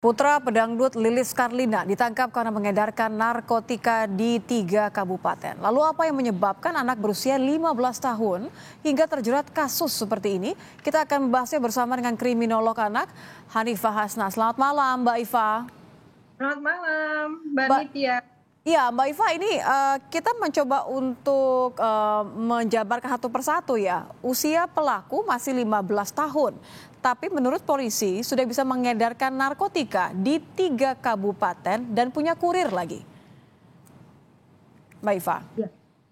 Putra pedangdut Lilis Karlina ditangkap karena mengedarkan narkotika di 3 kabupaten. Lalu apa yang menyebabkan anak berusia 15 tahun hingga terjerat kasus seperti ini? Kita akan membahasnya bersama dengan kriminolog anak Hanifah Hasna. Selamat malam Mbak Iva. Selamat malam Mbak Nitya. Iya Mbak Iva, ini kita mencoba untuk menjabarkan satu persatu ya. Usia pelaku masih 15 tahun. Tapi menurut polisi sudah bisa mengedarkan narkotika di 3 kabupaten dan punya kurir lagi. Mbak Iva.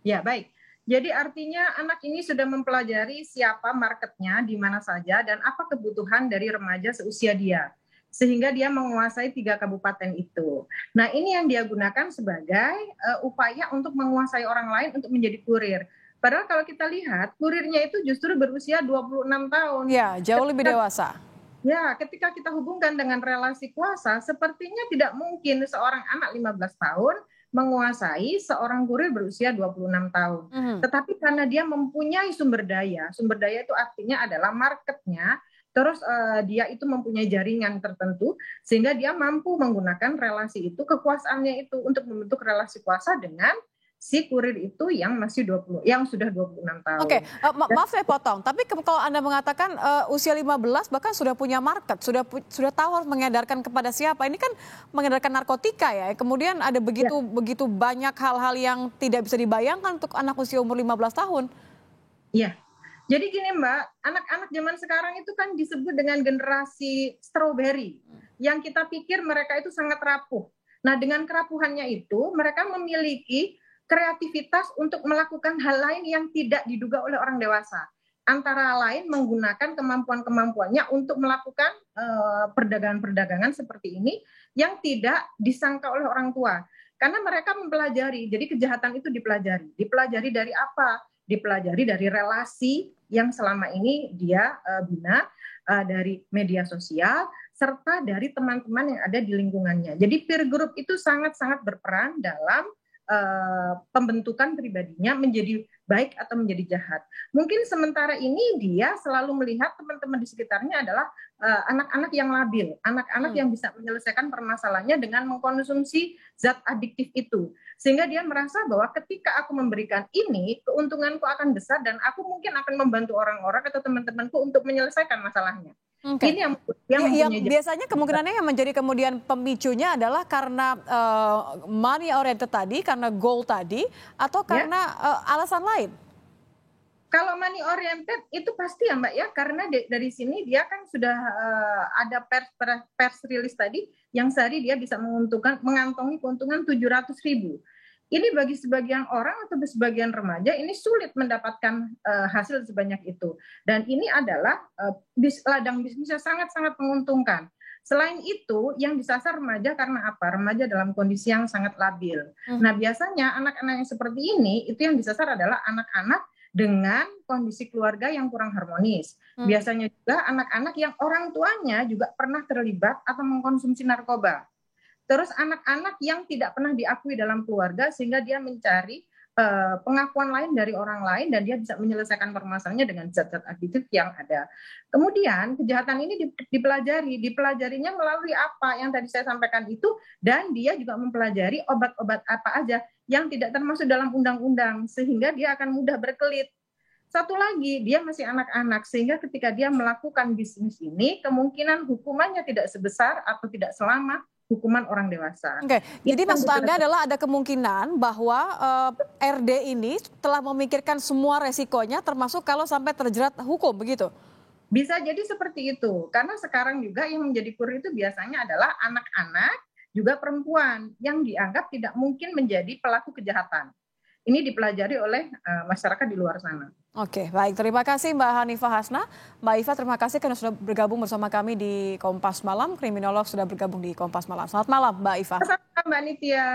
Ya, baik. Jadi artinya anak ini sudah mempelajari siapa marketnya di mana saja dan apa kebutuhan dari remaja seusia dia. Sehingga dia menguasai 3 kabupaten itu. Nah, ini yang dia gunakan sebagai upaya untuk menguasai orang lain untuk menjadi kurir. Padahal kalau kita lihat, kurirnya itu justru berusia 26 tahun. Ya, jauh lebih dewasa. Ya, ketika kita hubungkan dengan relasi kuasa, sepertinya tidak mungkin seorang anak 15 tahun menguasai seorang kurir berusia 26 tahun. Tetapi karena dia mempunyai sumber daya itu artinya adalah marketnya, terus dia itu mempunyai jaringan tertentu, sehingga dia mampu menggunakan relasi itu, kekuasaannya itu untuk membentuk relasi kuasa dengan si kurir itu yang sudah 26 tahun. Oke, maaf saya potong. Tapi kalau Anda mengatakan usia 15 bahkan sudah punya market, sudah tahu harus mengedarkan kepada siapa. Ini kan mengedarkan narkotika ya. Kemudian ada begitu banyak hal-hal yang tidak bisa dibayangkan untuk anak usia umur 15 tahun. Iya. Jadi gini Mbak, anak-anak zaman sekarang itu kan disebut dengan generasi strawberry. Yang kita pikir mereka itu sangat rapuh. Nah, dengan kerapuhannya itu mereka memiliki kreativitas untuk melakukan hal lain yang tidak diduga oleh orang dewasa. Antara lain menggunakan kemampuan-kemampuannya untuk melakukan perdagangan-perdagangan seperti ini yang tidak disangka oleh orang tua. Karena mereka mempelajari, jadi kejahatan itu dipelajari. Dipelajari dari apa? Dipelajari dari relasi yang selama ini dia bina, dari media sosial, serta dari teman-teman yang ada di lingkungannya. Jadi peer group itu sangat-sangat berperan dalam pembentukan pribadinya menjadi baik atau menjadi jahat. Mungkin sementara ini dia selalu melihat teman-teman di sekitarnya adalah anak-anak yang labil, anak-anak yang bisa menyelesaikan permasalahannya dengan mengkonsumsi zat adiktif itu. Sehingga dia merasa bahwa ketika aku memberikan ini, keuntunganku akan besar dan aku mungkin akan membantu orang-orang atau teman-temanku untuk menyelesaikan masalahnya. Okay. Ini yang biasanya kemungkinannya yang menjadi kemudian pemicunya adalah karena money oriented tadi, karena goal tadi, atau karena alasan lain? Kalau money oriented itu pasti ya Mbak ya, karena dari sini dia kan sudah ada pers release tadi yang sehari dia bisa mengantongi keuntungan 700.000. Ini bagi sebagian orang atau sebagian remaja ini sulit mendapatkan hasil sebanyak itu. Dan ini adalah ladang bisnis yang sangat-sangat menguntungkan. Selain itu, yang disasar remaja karena apa? Remaja dalam kondisi yang sangat labil. Nah, biasanya anak-anak yang seperti ini, itu yang disasar adalah anak-anak dengan kondisi keluarga yang kurang harmonis. Biasanya juga anak-anak yang orang tuanya juga pernah terlibat atau mengkonsumsi narkoba. Terus anak-anak yang tidak pernah diakui dalam keluarga sehingga dia mencari pengakuan lain dari orang lain dan dia bisa menyelesaikan permasalahannya dengan zat-zat adiktif yang ada. Kemudian kejahatan ini dipelajarinya melalui apa yang tadi saya sampaikan itu, dan dia juga mempelajari obat-obat apa aja yang tidak termasuk dalam undang-undang sehingga dia akan mudah berkelit. Satu lagi, dia masih anak-anak sehingga ketika dia melakukan bisnis ini kemungkinan hukumannya tidak sebesar atau tidak selama hukuman orang dewasa. Oke, jadi maksud Anda adalah ada kemungkinan bahwa RD ini telah memikirkan semua resikonya termasuk kalau sampai terjerat hukum, begitu? Bisa jadi seperti itu, karena sekarang juga yang menjadi kurir itu biasanya adalah anak-anak, juga perempuan yang dianggap tidak mungkin menjadi pelaku kejahatan. Ini dipelajari oleh masyarakat di luar sana. Oke, baik. Terima kasih Mbak Hanifah Hasna. Mbak Iva, terima kasih karena sudah bergabung bersama kami di Kompas Malam. Kriminolog sudah bergabung di Kompas Malam. Selamat malam Mbak Iva. Selamat malam Mbak Nitya.